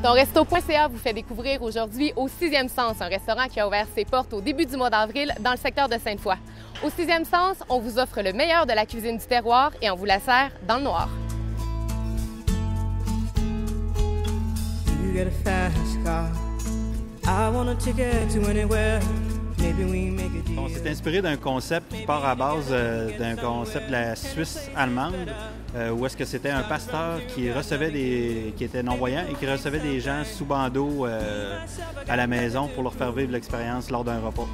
Tonresto.ca vous fait découvrir aujourd'hui Au Sixième Sens, un restaurant qui a ouvert ses portes au début du mois d'avril dans le secteur de Sainte-Foy. Au Sixième Sens, on vous offre le meilleur de la cuisine du terroir et on vous la sert dans le noir. On s'est inspiré d'un concept qui part à base d'un concept de la Suisse allemande, où est-ce que c'était un pasteur qui était non-voyant et qui recevait des gens sous bandeau à la maison pour leur faire vivre l'expérience lors d'un repas.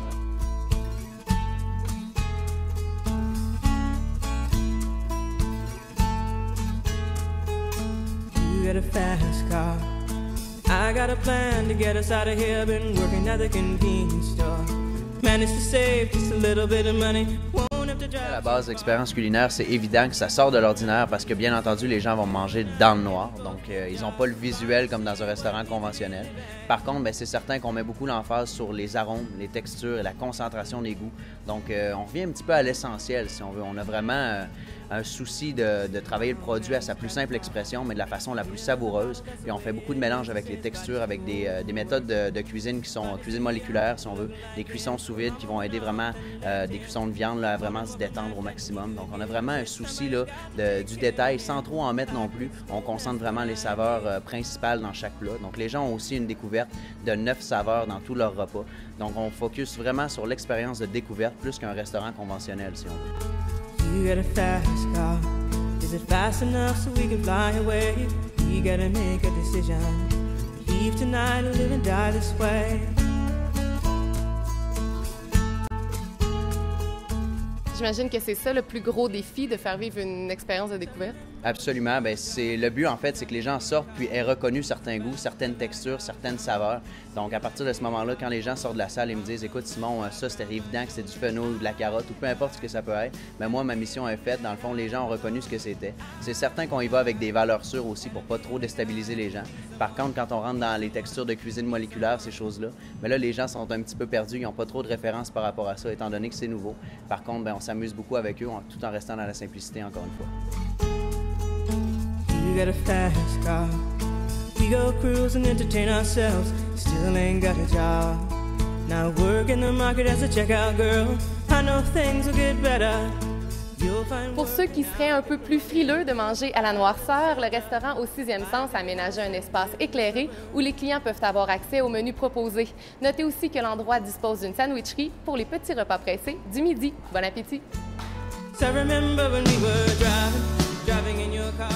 I got a plan to get us out of here. Been working at the convenience store. Managed to save just a little bit of money. À la base, l'expérience culinaire, c'est évident que ça sort de l'ordinaire parce que, bien entendu, les gens vont manger dans le noir. Donc, ils n'ont pas le visuel comme dans un restaurant conventionnel. Par contre, c'est certain qu'on met beaucoup l'emphase sur les arômes, les textures et la concentration des goûts. Donc, on revient un petit peu à l'essentiel, si on veut. On a vraiment un souci de travailler le produit à sa plus simple expression, mais de la façon la plus savoureuse. Puis on fait beaucoup de mélange avec les textures, avec des méthodes de cuisine qui sont cuisine moléculaire, si on veut, des cuissons sous vide qui vont aider vraiment, des cuissons de viande là, à vraiment se détendre au maximum. Donc on a vraiment un souci là, du détail, sans trop en mettre non plus. On concentre vraiment les saveurs principales dans chaque plat. Donc les gens ont aussi une découverte de 9 saveurs dans tout leur repas. Donc on focus vraiment sur l'expérience de découverte plus qu'un restaurant conventionnel, si on veut. You got a fast car. Is it fast enough so we can fly away? We gotta make a decision. Leave tonight or live and die this way. J'imagine que c'est ça le plus gros défi, de faire vivre une expérience de découverte. Absolument. C'est le but, en fait, c'est que les gens sortent puis aient reconnu certains goûts, certaines textures, certaines saveurs. Donc, à partir de ce moment-là, quand les gens sortent de la salle et me disent « Écoute, Simon, ça, c'était évident que c'est du fenouil ou de la carotte ou peu importe ce que ça peut être. » Mais moi, ma mission est faite. Dans le fond, les gens ont reconnu ce que c'était. C'est certain qu'on y va avec des valeurs sûres aussi pour pas trop déstabiliser les gens. Par contre, quand on rentre dans les textures de cuisine moléculaire, ces choses-là, mais là, les gens sont un petit peu perdus. Ils n'ont pas trop de références par rapport à ça, étant donné que c'est nouveau. Par contre, on s'amuse beaucoup avec eux, tout en restant dans la simplicité, encore une fois. You got a fast car. We go cruise and entertain ourselves. Still ain't got a job. Now work in the market as a checkout girl. I know things will get better. Pour ceux qui seraient un peu plus frileux de manger à la noirceur, le restaurant Au Sixième Sens a aménagé un espace éclairé où les clients peuvent avoir accès aux menus proposés. Notez aussi que l'endroit dispose d'une sandwicherie pour les petits repas pressés du midi. Bon appétit! So I remember when we were driving in your car.